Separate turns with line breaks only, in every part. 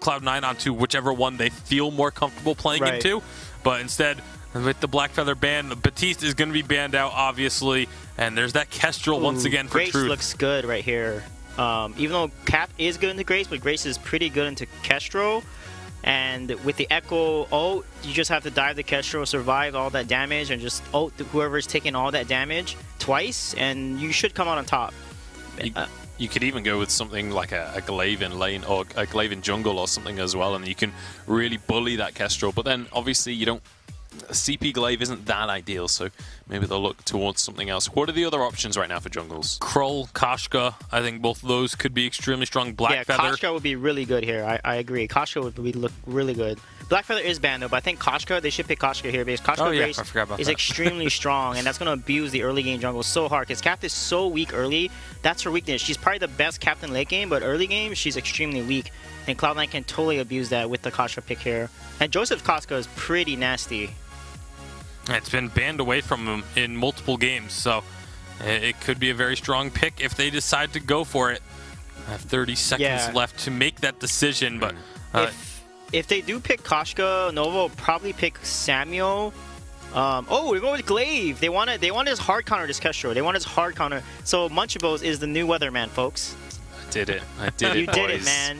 Cloud9 onto whichever one they feel more comfortable playing into. But instead, with the Black Feather ban, Batiste is going to be banned out, obviously. And there's that Kestrel once again for
Grace
Truth.
Looks good right here. Even though Cap is good into Grace, but Grace is pretty good into Kestrel. And with the Echo ult, you just have to dive the Kestrel, survive all that damage, and just ult whoever's taking all that damage twice, and you should come out on top.
You could even go with something like a Glaive in lane or a Glaive in jungle or something as well, and you can really bully that Kestrel. But then, obviously, you don't... CP Glaive isn't that ideal, so maybe they'll look towards something else. What are the other options right now for jungles?
Krull, Koshka, I think both of those could be extremely strong. Black Feather.
Koshka would be really good here. I agree. Koshka would look really good. Black Feather is banned though, but I think Koshka, they should pick Koshka here because Koshka Grace is extremely strong, and that's going to abuse the early game jungle so hard because Cap is so weak early. That's her weakness. She's probably the best captain late game, but early game, she's extremely weak. And Cloud9 can totally abuse that with the Koshka pick here. And Joseph's Koshka is pretty nasty.
It's been banned away from him in multiple games, so it could be a very strong pick if they decide to go for it. I have 30 seconds left to make that decision, but
if they do pick Koshka, Nova will probably pick Samuel. Oh, we're going with Glaive. They want his hard counter this Kestrel. They want his hard counter. So Munchables is the new Weatherman, folks.
I did it. I did it,
You did it, man.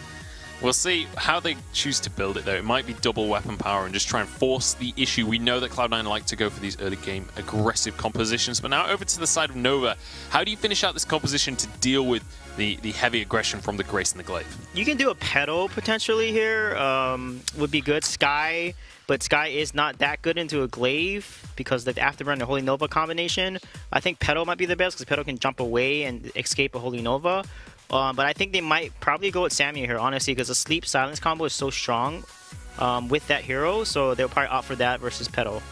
We'll see how they choose to build it, though. It might be double weapon power and just try and force the issue. We know that Cloud9 like to go for these early game aggressive compositions. But now over to the side of Nova. How do you finish out this composition to deal with the heavy aggression from the Grace and the Glaive? You
can do a Petal potentially here. Would be good. Sky. But Sky is not that good into a Glaive because the Afterburn and Holy Nova combination. I think Petal might be the best because Petal can jump away and escape a Holy Nova. But I think they might probably go with Samuel here, honestly, because the Sleep Silence combo is so strong with that hero, so they'll probably opt for that versus Petal.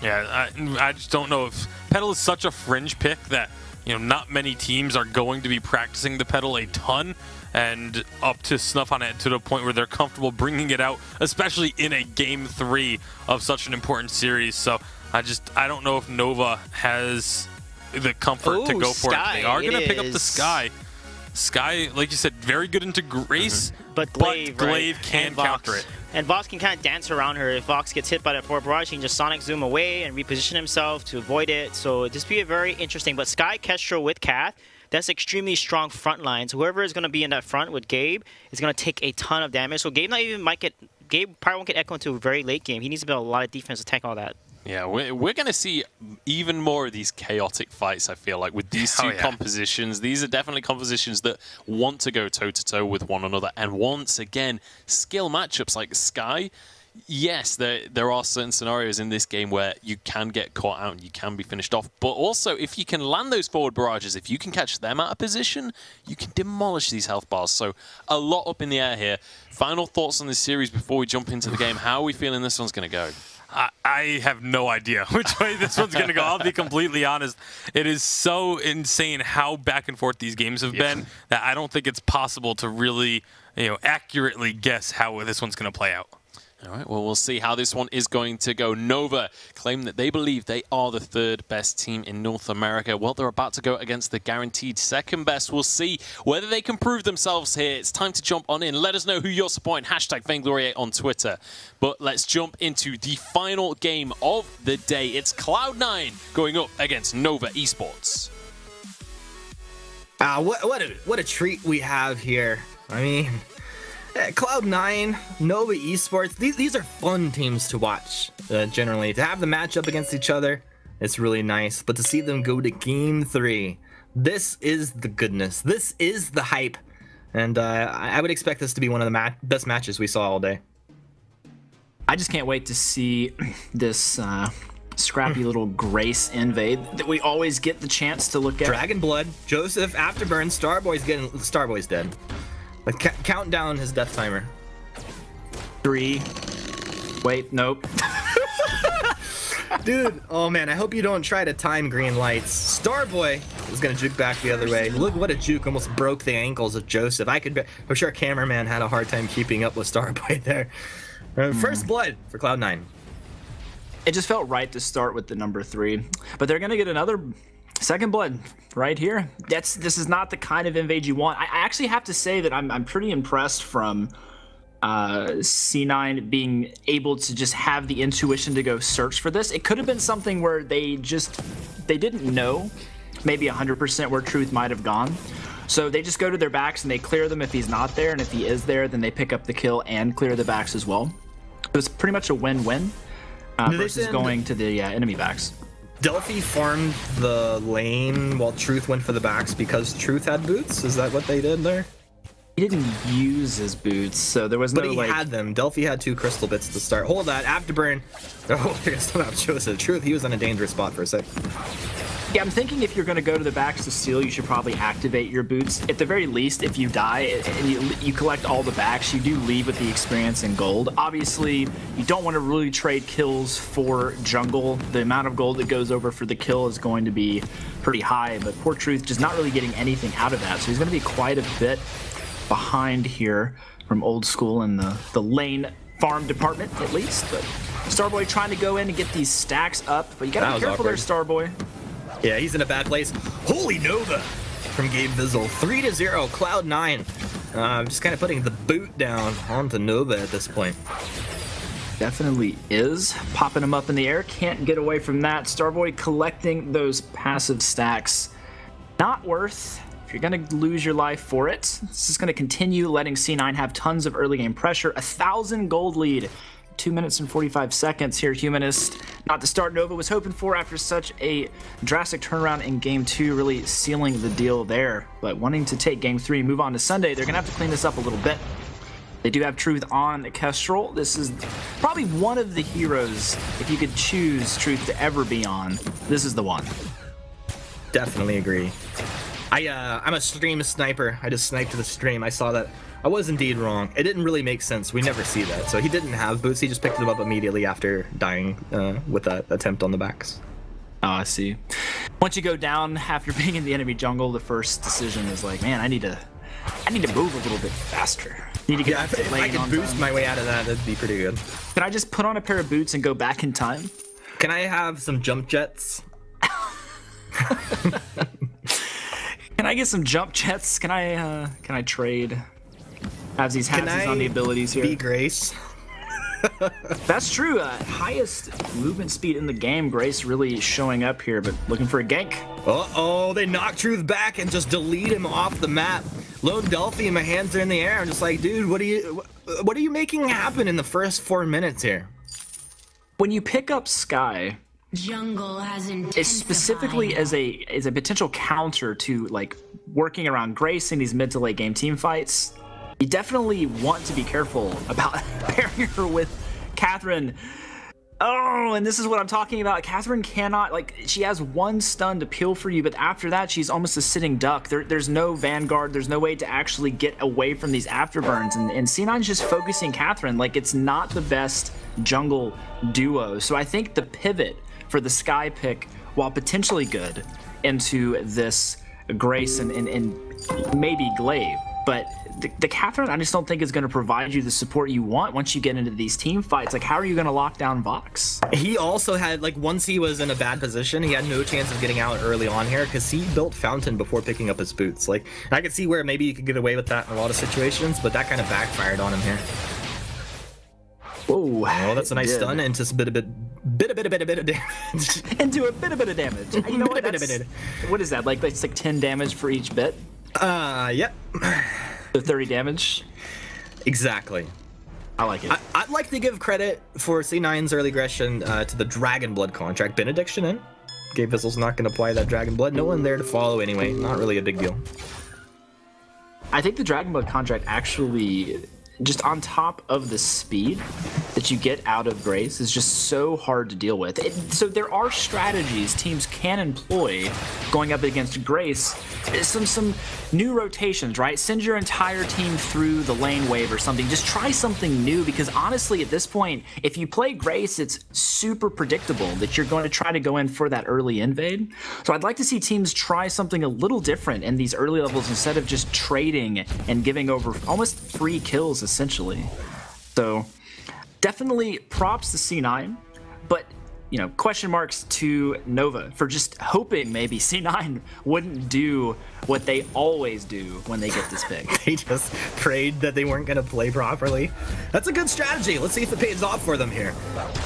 Yeah, I just don't know if Petal is such a fringe pick that not many teams are going to be practicing the Petal a ton and up to snuff on it to the point where they're comfortable bringing it out, especially in a Game 3 of such an important series. So I don't know if Nova has the comfort to go for it. They are going to pick up the Sky. Sky, like you said, very good into Grace,
but Glaive
can counter it.
And Vox can kind of dance around her. If Vox gets hit by that 4 barrage, he can just Sonic Zoom away and reposition himself to avoid it. So this be a very interesting. But Sky Kestrel with Kath, that's extremely strong front line. So whoever is going to be in that front with Gabe is going to take a ton of damage. So Gabe Gabe probably won't get Echo until very late game. He needs to build a lot of defense to tank all that.
Yeah, we're going to see even more of these chaotic fights, I feel like, with these two compositions. These are definitely compositions that want to go toe-to-toe with one another. And once again, skill matchups like Sky, yes, there are certain scenarios in this game where you can get caught out and you can be finished off. But also, if you can land those forward barrages, if you can catch them out of position, you can demolish these health bars. So a lot up in the air here. Final thoughts on this series before we jump into the game. How are we feeling this one's going to go?
I have no idea which way this one's going to go. I'll be completely honest. It is so insane how back and forth these games have been that I don't think it's possible to really, accurately guess how this one's going to play out.
All right, well, we'll see how this one is going to go. Nova claim that they believe they are the 3rd best team in North America. Well, they're about to go against the guaranteed 2nd best. We'll see whether they can prove themselves here. It's time to jump on in. Let us know who you're supporting. Hashtag Vainglory on Twitter. But let's jump into the final game of the day. It's Cloud9 going up against Nova Esports.
What a treat we have here. I mean, Cloud9, Nova Esports, these are fun teams to watch, generally. To have the matchup against each other, it's really nice. But to see them go to Game 3, this is the goodness. This is the hype. And I would expect this to be one of the best matches we saw all day.
I just can't wait to see this scrappy little Grace invade that we always get the chance to look at.
Dragon Blood, Joseph, Afterburn, Starboy's dead. Like, count down his death timer.
3. Wait, nope.
Dude, oh man, I hope you don't try to time green lights. Starboy is gonna juke back the other way. Look what a juke, almost broke the ankles of Joseph. I'm sure cameraman had a hard time keeping up with Starboy there. First blood for Cloud9.
It just felt right to start with the number 3, but they're gonna get another 2nd blood right here. This is not the kind of invade you want. I actually have to say that I'm pretty impressed from C9 being able to just have the intuition to go search for this. It could have been something where they didn't know maybe 100% where Truth might have gone. So they just go to their backs and they clear them if he's not there, and if he is there, then they pick up the kill and clear the backs as well. So it's pretty much a win-win versus going to the enemy backs.
Delphi farmed the lane while Truth went for the backs because Truth had boots? Is that what they did there?
He didn't use his boots, so there was no,
but he had them. Delphi had 2 crystal bits to start. Hold that. Afterburn. Oh, I guess not Joseph. Truth, he was in a dangerous spot for a sec.
Yeah, I'm thinking if you're going to go to the backs to steal, you should probably activate your boots. At the very least, if you die and you collect all the backs, you do leave with the experience and gold. Obviously, you don't want to really trade kills for jungle. The amount of gold that goes over for the kill is going to be pretty high, but poor Truth just not really getting anything out of that. So he's going to be quite a bit behind here from Old School in the lane farm department, at least. But Starboy trying to go in and get these stacks up, but you gotta be careful there, Starboy.
Yeah, he's in a bad place. Holy Nova from Gabe Vizzle. 3-0, Cloud9. Just kind of putting the boot down onto Nova at this point.
Definitely is. Popping him up in the air. Can't get away from that. Starboy collecting those passive stacks. Not worth. If you're going to lose your life for it, this is going to continue letting C9 have tons of early game pressure. 1,000 gold lead. 2 minutes and 45 seconds here, Humanist. Not the start Nova was hoping for after such a drastic turnaround in Game 2, really sealing the deal there. But wanting to take Game 3 and move on to Sunday, they're going to have to clean this up a little bit. They do have Truth on Kestrel. This is probably one of the heroes, if you could choose Truth to ever be on, this is the one.
Definitely agree. I'm a stream sniper. I just sniped the stream. I saw that. I was indeed wrong. It didn't really make sense. We never see that. So he didn't have boots. He just picked them up immediately after dying with that attempt on the backs.
Oh, I see. Once you go down after being in the enemy jungle, the first decision is like, man, I need to move a little bit faster. Need to get
if I could boost my way out of that, that'd be pretty good.
Can I just put on a pair of boots and go back in time?
Can I have some jump jets?
Can I get some jump jets? Can I trade? Have these halvesies on the abilities here.
Be Grace.
That's true. Highest movement speed in the game. Grace really showing up here, but looking for a gank.
Uh-oh, they knock Truth back and just delete him off the map. Lone Delphi and my hands are in the air. I'm just like, dude, what are you making happen in the first 4 minutes here?
When you pick up Sky,
jungle has
it's specifically as a potential counter to like working around Grace in these mid to late game team fights. You definitely want to be careful about pairing her with Catherine. Oh, and this is what I'm talking about. Catherine cannot, like, she has one stun to peel for you, but after that, she's almost a sitting duck. There's no Vanguard. There's no way to actually get away from these afterburns. And C9's just focusing Catherine. Like, it's not the best jungle duo. So I think the pivot for the Sky pick, while potentially good, into this Grace and maybe Glaive, but the Catherine, I just don't think is going to provide you the support you want once you get into these team fights. Like, how are you going to lock down Vox?
He also had, like, once he was in a bad position, he had no chance of getting out early on here because he built Fountain before picking up his boots. Like, I could see where maybe you could get away with that in a lot of situations, but that kind of backfired on him here.
Whoa!
Oh, that's a nice stun into a bit of damage.
Into a bit of damage. You know what? What is that? Like, it's like 10 damage for each bit.
Yep.
So 30 damage.
Exactly.
I like it.
I'd like to give credit for C9's early aggression to the Dragon Blood contract. Benediction in. Gabe Vizzle's not going to apply that Dragon Blood. No one there to follow anyway. Not really a big deal.
I think the Dragon Blood contract actually, just on top of the speed that you get out of Grace, is just so hard to deal with. So there are strategies teams can employ going up against Grace. Some new rotations, right? Send your entire team through the lane wave or something. Just try something new, because honestly, at this point, if you play Grace, it's super predictable that you're going to try to go in for that early invade. So I'd like to see teams try something a little different in these early levels instead of just trading and giving over almost free kills, essentially. So definitely props to C9, but question marks to Nova for just hoping maybe C9 wouldn't do what they always do when they get this pick.
They just prayed that they weren't going to play properly. That's a good strategy. Let's see if it pays off for them here.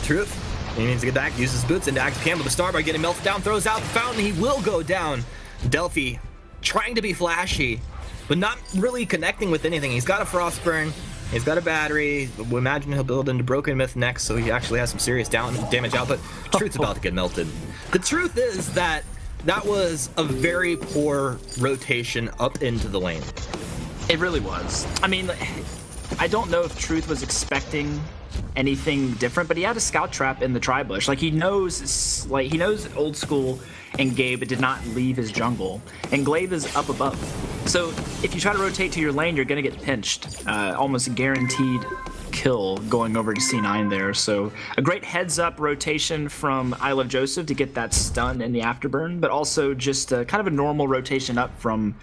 Truth, he needs to get back, uses boots into active cam with the star by getting melted down, throws out the fountain. He will go down. Delphi trying to be flashy, but not really connecting with anything. He's got a Frostburn. He's got a battery. We imagine he'll build into Broken Myth next, so he actually has some serious damage output. Truth's about to get melted. The truth is that was a very poor rotation up into the lane.
It really was. I mean, I don't know if Truth was expecting anything different, but he had a scout trap in the tri-bush. He knows Old School and Gabe did not leave his jungle, and Glaive is up above. So if you try to rotate to your lane, you're going to get pinched. Almost guaranteed kill going over to C9 there. So a great heads-up rotation from I Love Joseph to get that stun in the afterburn, but also just kind of a normal rotation up from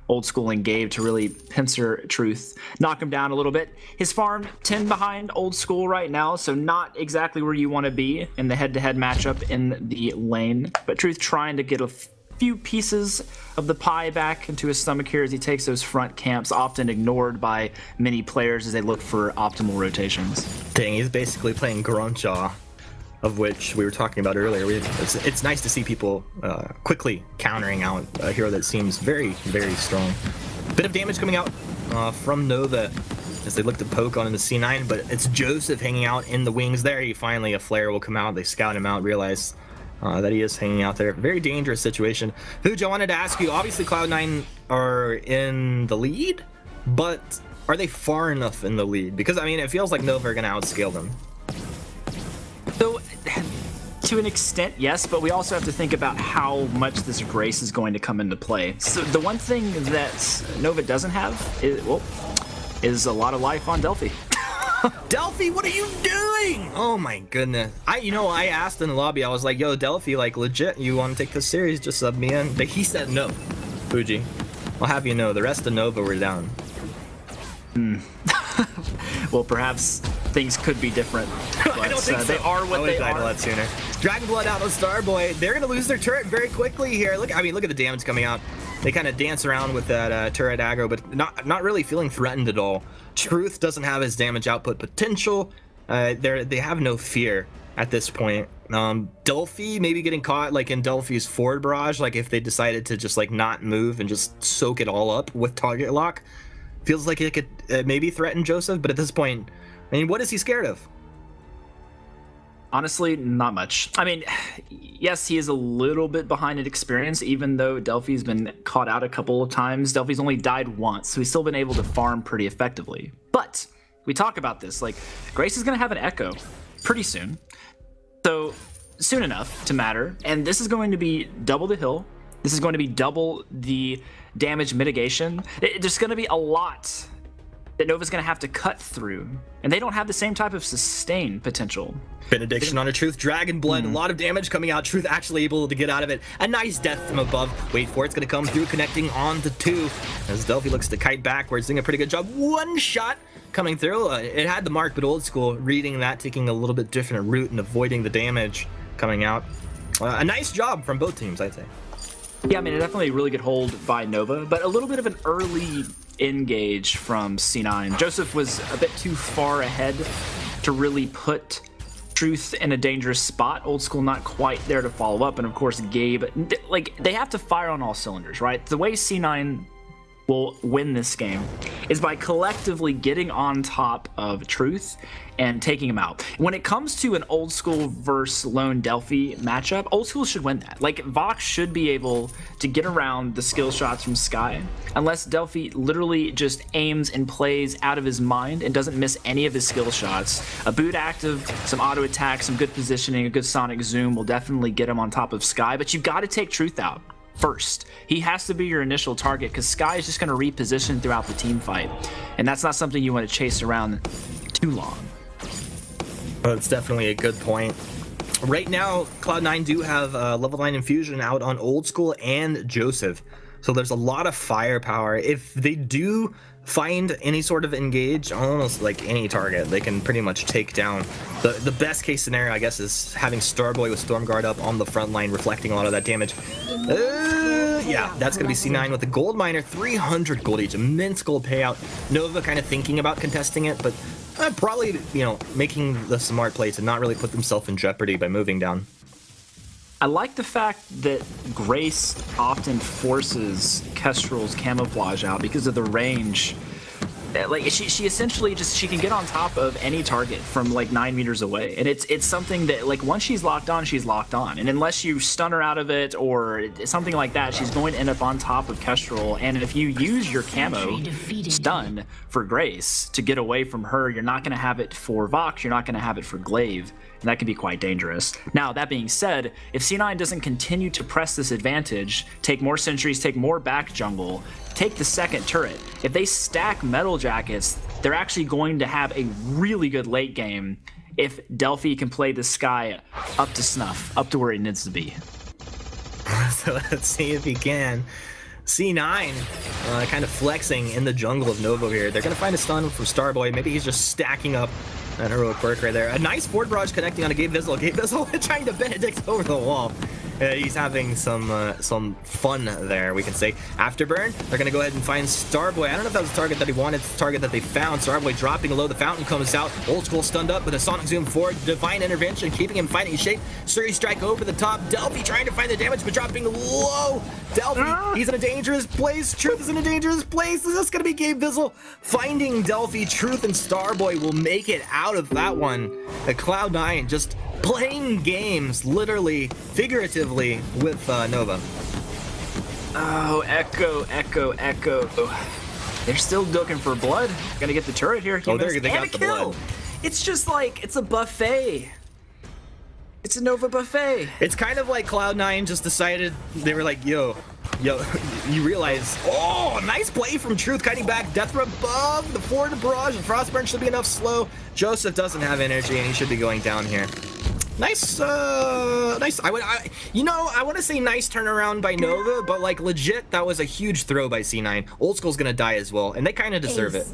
Old School and Gabe to really pincer Truth, knock him down a little bit. His farm 10 behind Old School right now, so not exactly where you want to be in the head-to-head matchup in the lane. But Truth trying to get a few pieces of the pie back into his stomach here as he takes those front camps, often ignored by many players as they look for optimal rotations.
Dang, he's basically playing Grunchaw, of which we were talking about earlier. It's nice to see people quickly countering out a hero that seems very, very strong. Bit of damage coming out from Nova as they look to poke on into C9, but it's Joseph hanging out in the wings there. Finally, a flare will come out. They scout him out, realize that he is hanging out there. Very dangerous situation. Fuj, I wanted to ask you, obviously Cloud9 are in the lead, but are they far enough in the lead? Because, I mean, it feels like Nova are going to outscale them.
So, to an extent, yes, but we also have to think about how much this Grace is going to come into play. So the one thing that Nova doesn't have is a lot of life on Delphi.
Delphi, what are you doing? Oh my goodness. I asked in the lobby, I was like, yo, Delphi, legit, you want to take this series? Just sub me in. But he said no. Fuji, I'll have you know, the rest of Nova were down.
Well, perhaps things could be different. But,
I don't think so.
They are what they are.
A lot sooner. Dragon Blood out on Starboy. They're going to lose their turret very quickly here. Look at the damage coming out. They kind of dance around with that turret aggro, but not really feeling threatened at all. Truth doesn't have his damage output potential. They have no fear at this point. Delphi maybe getting caught in Delphi's forward barrage, if they decided to just not move and just soak it all up with target lock. Feels like it could maybe threaten Joseph, but at this point, I mean, what is he scared of?
Honestly, not much. I mean, yes, he is a little bit behind in experience, even though Delphi's been caught out a couple of times. Delphi's only died once, so he's still been able to farm pretty effectively. But we talk about this, Grace is going to have an Echo pretty soon. So soon enough to matter, and this is going to be double the hill. This is going to be double the damage mitigation. There's going to be a lot that Nova's going to have to cut through, and they don't have the same type of sustain potential.
Benediction on a Truth, Dragon Blood, a lot of damage coming out. Truth actually able to get out of it. A nice death from above. Wait for it, it's going to come through, connecting on to 2. As Delphi looks to kite backwards, doing a pretty good job. One shot coming through. It had the mark, but Old School reading that, taking a little bit different route and avoiding the damage coming out. A nice job from both teams, I'd say.
Yeah, I mean, definitely a really good hold by Nova, but a little bit of an early engage from C9. Joseph was a bit too far ahead to really put Truth in a dangerous spot. Old School not quite there to follow up, and of course Gabe, they have to fire on all cylinders, right? The way C9 will win this game is by collectively getting on top of Truth and taking him out. When it comes to an Old School versus Lone Delphi matchup, Old School should win that. Vox should be able to get around the skill shots from Sky, unless Delphi literally just aims and plays out of his mind and doesn't miss any of his skill shots. A boot active, some auto attack, some good positioning, a good sonic zoom will definitely get him on top of Sky, but you've got to take Truth out first. He has to be your initial target because Sky is just going to reposition throughout the team fight, and that's not something you want to chase around too long.
That's definitely a good point. Right now, Cloud9 do have level 9 Infusion out on Old School and Joseph, so there's a lot of firepower. If they do find any sort of engage on almost like any target. They can pretty much take down. The best case scenario, I guess, is having Starboy with Stormguard up on the front line, reflecting a lot of that damage. Yeah, that's going to be C9 with the gold miner, 300 gold each, immense gold payout. Nova kind of thinking about contesting it, but probably, you know, making the smart play to not really put themselves in jeopardy by moving down.
I like the fact that Grace often forces Kestrel's camouflage out because of the range. Like she essentially she can get on top of any target from like 9 meters away, and it's something that like once she's locked on, and unless you stun her out of it or something like that, she's going to end up on top of Kestrel. And if you use your camo stun for Grace to get away from her, you're not going to have it for Vox, you're not going to have it for Glaive, and that can be quite dangerous. Now that being said, if C9 doesn't continue to press this advantage, take more sentries, take more back jungle, take the second turret, if they stack Metal Jackets, they're actually going to have a really good late game if Delphi can play the Sky up to snuff, up to where it needs to be.
So let's see if he can. C9 kind of flexing in the jungle of Nova here. They're going to find a stun from Starboy. Maybe he's just stacking up that heroic work right there. A nice forward barrage connecting on a Gabe Vizzle. Gabe Vizzle trying to Benedict over the wall. He's having some fun there, we can say. Afterburn, they're going to go ahead and find Starboy. I don't know if that was the target that he wanted, it's the target that they found. Starboy dropping low, the fountain comes out. Old School stunned up with a Sonic Zoom forward. Divine Intervention, keeping him fighting shape. Suri Strike over the top. Delphi trying to find the damage, but dropping low. Delphi, he's in a dangerous place. Truth is in a dangerous place. Is this going to be Gabe Vizzle finding Delphi? Truth and Starboy will make it out of that one. The Cloud9 just playing games, literally, figuratively, with Nova.
Oh, Echo. They're still looking for blood. Gonna get the turret here.
Oh, they got the blood.
It's just like, it's a buffet. It's a Nova buffet.
It's kind of like Cloud9 just decided, they were like, yo, you realize, oh, nice play from Truth, cutting back, Death above, the forward barrage, and Frostburn should be enough slow. Joseph doesn't have energy, and he should be going down here. Nice, nice. I want to say nice turnaround by Nova, but like legit, that was a huge throw by C9. Old School's gonna die as well, and they kind of deserve it.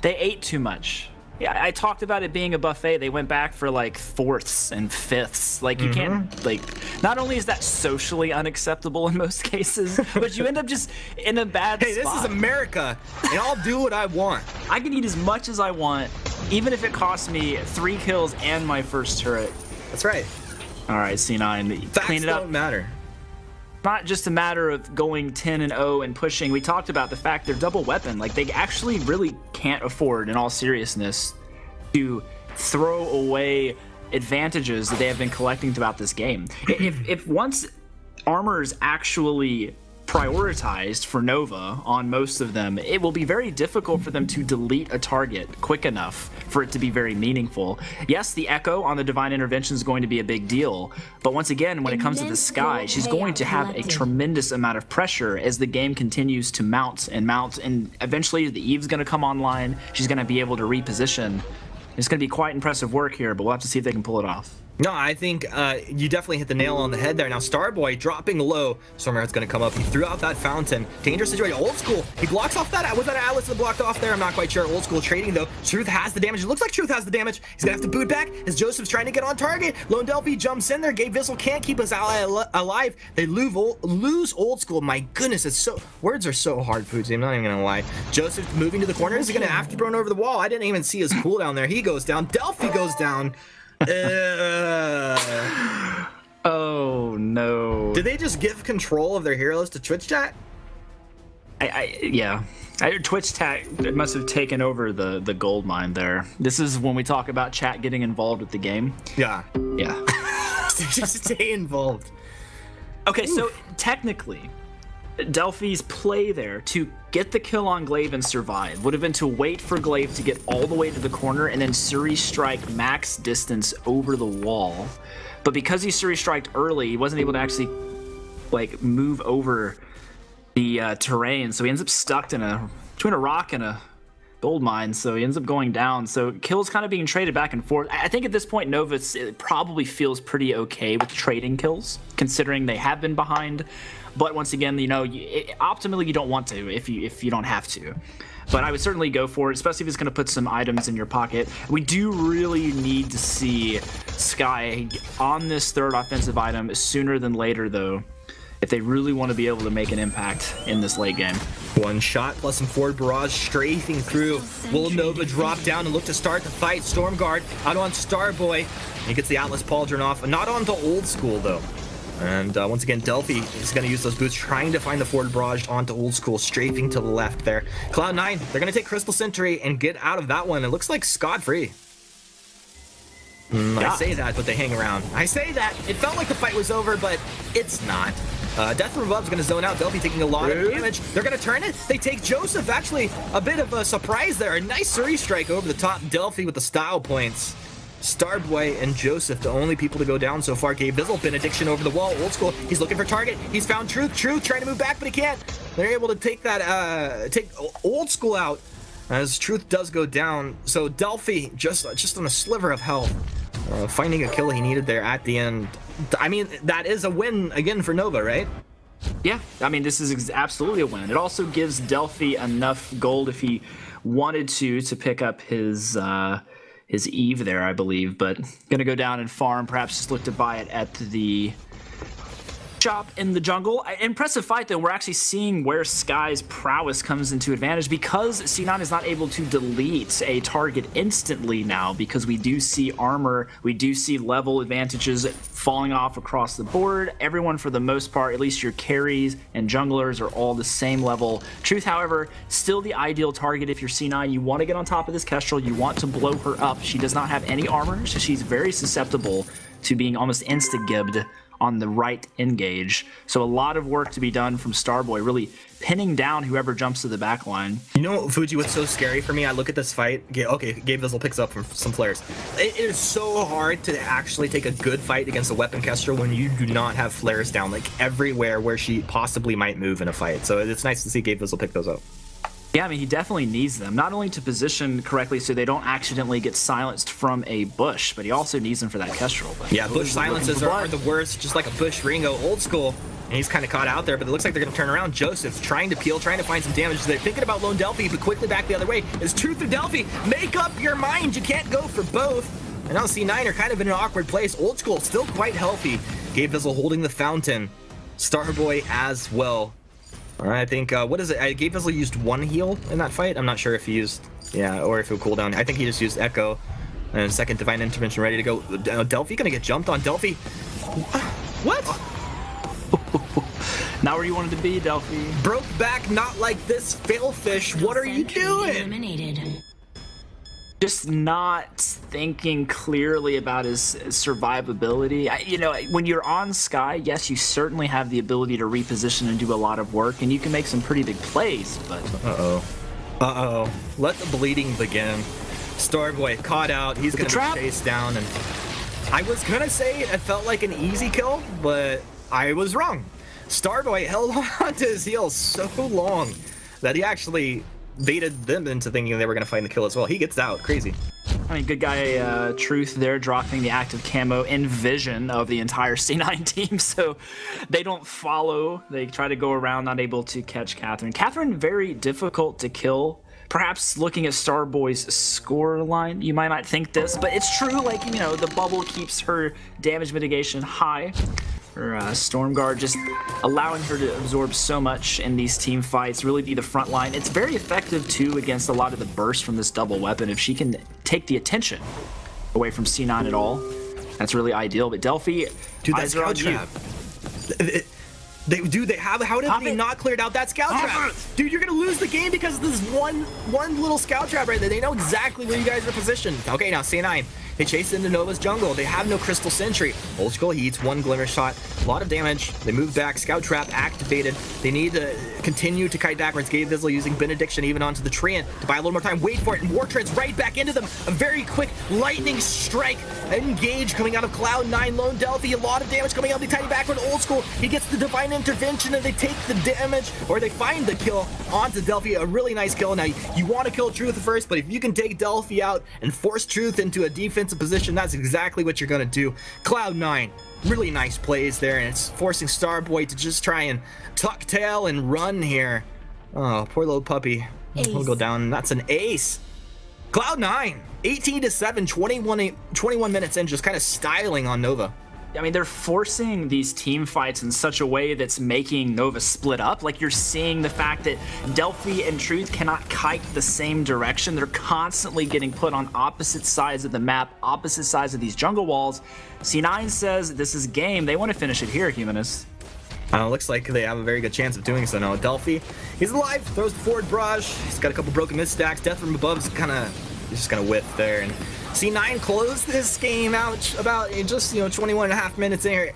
They ate too much. Yeah, I talked about it being a buffet. They went back for like fourths and fifths. Like you can't, like, not only is that socially unacceptable in most cases, but you end up just in a bad spot.
Hey, this is America, and I'll do what I want.
I can eat as much as I want, even if it costs me 3 kills and my first turret.
That's right.
All right, C9, clean it up.
Don't matter.
Not just a matter of going 10-0 and pushing. We talked about the fact they're double weapon. Like, they actually really can't afford, in all seriousness, to throw away advantages that they have been collecting throughout this game. If once armor is actually prioritized for Nova on most of them, it will be very difficult for them to delete a target quick enough for it to be very meaningful. Yes, the Echo on the Divine Intervention is going to be a big deal, but once again, when it comes to the Sky, she's going to have a tremendous amount of pressure as the game continues to mount, and eventually the Eve's going to come online. She's going to be able to reposition. It's going to be quite impressive work here, but we'll have to see if they can pull it off.
No, I think you definitely hit the nail on the head there. Now, Starboy dropping low. Stormheart's going to come up. He threw out that fountain. Dangerous situation. Old School. He blocks off that. Was that Atlas that blocked off there? I'm not quite sure. Old School trading, though. Truth has the damage. It looks like Truth has the damage. He's going to have to boot back as Joseph's trying to get on target. Lone Delphi jumps in there. Gabe Vizzle can't keep his ally alive. They lose Old School. My goodness, it's so... Words are so hard, Food Team. I'm not even going to lie. Joseph moving to the corner. Is he going to afterburn over the wall? I didn't even see his cooldown there. He goes down. Delphi goes down.
Oh no!
Did they just give control of their heroes to Twitch chat?
Yeah. Twitch chat must have taken over the gold mine there. This is when we talk about chat getting involved with the game.
Yeah.
Just
stay involved.
Okay, so technically, Delphi's play there to get the kill on Glaive and survive would have been to wait for Glaive to get all the way to the corner and then Suri Strike max distance over the wall. But because he Suri Striked early, he wasn't able to actually like move over the terrain, so he ends up stuck in between a rock and a gold mine, so he ends up going down. So kills kind of being traded back and forth. I think at this point Nova probably feels pretty okay with trading kills, considering they have been behind. But once again, you know, optimally you don't want to if you don't have to. But I would certainly go for it, especially if it's going to put some items in your pocket. We do really need to see Sky on this third offensive item sooner than later, though, if they really want to be able to make an impact in this late game.
One shot plus some forward barrage strafing through. Will Nova drop down and look to start the fight? Stormguard out on Starboy. He gets the Atlas Pauldron off. Not onto Old School, though. And once again, Delphi is going to use those boots, trying to find the forward barrage onto Old School, strafing to the left there. Cloud9, they're going to take Crystal Sentry and get out of that one. It looks like scot-free.
Yeah.
I say that, but they hang around. I say that. It felt like the fight was over, but it's not. Death from Above's going to zone out. Delphi taking a lot of damage. They're going to turn it. They take Joseph. Actually, a bit of a surprise there. A nice Suri strike over the top. Delphi with the style points. Starboy and Joseph, the only people to go down so far. Gave Vizzle, Benediction over the wall. Old School, he's looking for target. He's found Truth. Truth trying to move back, but he can't. They're able to take that, take Old School out as Truth does go down. So Delphi just on a sliver of health, finding a kill he needed there at the end. I mean, that is a win again for Nova, right?
Yeah, I mean, this is absolutely a win. It also gives Delphi enough gold if he wanted to pick up his Eve there, I believe, but gonna go down and farm, perhaps just look to buy it at the shop in the jungle. Impressive fight, though. We're actually seeing where Sky's prowess comes into advantage because C9 is not able to delete a target instantly now, because we do see armor, we do see level advantages falling off across the board. Everyone, for the most part, at least your carries and junglers, are all the same level. Truth, however, still the ideal target if you're C9. You want to get on top of this Kestrel, you want to blow her up. She does not have any armor, so she's very susceptible to being almost insta-gibbed on the right engage. So a lot of work to be done from Starboy, really pinning down whoever jumps to the back line.
You know, Fuji, what's so scary for me? I look at this fight. Okay, Gabe Vizzle picks up from some flares. It is so hard to actually take a good fight against a weapon Kestrel when you do not have flares down like everywhere where she possibly might move in a fight. So it's nice to see Gabe Vizzle pick those up.
Yeah, I mean, he definitely needs them, not only to position correctly so they don't accidentally get silenced from a bush, but he also needs them for that Kestrel. But
yeah, bush silences are the worst, just like a bush Ringo. Old School, and he's kind of caught out there, but it looks like they're going to turn around. Joseph's trying to peel, trying to find some damage. They're thinking about Lone Delphi, but quickly back the other way. Is Truth or Delphi? Make up your mind. You can't go for both. And now C9 are kind of in an awkward place. Old School still quite healthy. Gabe Vizzle holding the fountain. Starboy as well. All right, I think, what is it? Gabe Vizzle used one heal in that fight. I'm not sure if he used, yeah, or if it would cool down. I think he just used Echo. And second Divine Intervention ready to go. Delphi gonna get jumped on. Delphi. What?
Not where you wanted to be, Delphi.
Broke back, not like this, Failfish. What are you doing?
Eliminated.
Just not thinking clearly about his survivability. You know, when you're on Sky, yes, you certainly have the ability to reposition and do a lot of work, and you can make some pretty big plays, but...
Uh-oh. Let the bleeding begin. Starboy caught out. He's going to be chased down, and I was going to say it felt like an easy kill, but I was wrong. Starboy held on to his heels so long that he actually baited them into thinking they were going to find the kill as well. He gets out. Crazy.
I mean, good guy Truth there, dropping the active camo in vision of the entire C9 team, so they don't follow. They try to go around, not able to catch Catherine. Catherine, very difficult to kill. Perhaps looking at Starboy's score line, you might not think this, but it's true. Like, you know, the bubble keeps her damage mitigation high. Her Stormguard just allowing her to absorb so much in these team fights, really be the front line. It's very effective, too, against a lot of the bursts from this double weapon. If she can take the attention away from C9 at all, that's really ideal. But Delphi,
dude, that scout trap. How did they not cleared out that scout trap? Dude, you're gonna lose the game because of this one little scout trap right there. They know exactly where you guys are positioned. Okay, now C9 They chase into Nova's jungle. They have no Crystal Sentry. Old School, he eats one Glimmer Shot. A lot of damage. They move back. Scout Trap activated. They need to continue to kite backwards. Gabe Vizzle using Benediction even onto the Treant to buy a little more time. Wait for it, and War Treads right back into them. A very quick lightning strike. Engage coming out of Cloud9. Lone Delphi, a lot of damage coming out of the tiny backward. Old School, he gets the Divine Intervention, and they take the damage, or they find the kill onto Delphi. A really nice kill. Now, you want to kill Truth first, but if you can take Delphi out and force Truth into a defensive position, that's exactly what you're going to do. Cloud9, really nice plays there, and it's forcing Starboy to just try and tuck tail and run here. Oh, poor little puppy. He'll go down. That's an ace. Cloud9, 18-7, 21 minutes in, just kind of styling on Nova.
I mean, they're forcing these team fights in such a way that's making Nova split up. Like, you're seeing the fact that Delphi and Truth cannot kite the same direction. They're constantly getting put on opposite sides of the map, opposite sides of these jungle walls. C9 says this is game. They want to finish it here, Humanist.
Looks like they have a very good chance of doing so now. Delphi, he's alive, throws the forward barrage. He's got a couple broken mid stacks. Death from above is he's just gonna whiff there. And C9 closed this game out about just 21.5 minutes there.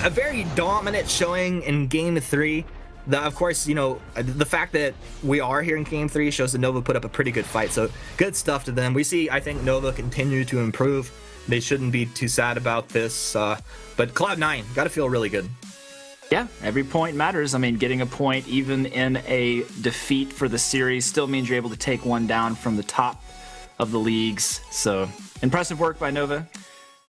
A very dominant showing in Game 3. Of course, the fact that we are here in Game 3 shows that Nova put up a pretty good fight. So good stuff to them. We see, I think, Nova continue to improve. They shouldn't be too sad about this. But Cloud9, got to feel really good.
Yeah, every point matters. I mean, getting a point even in a defeat for the series still means you're able to take one down from the top of the leagues. So impressive work by Nova.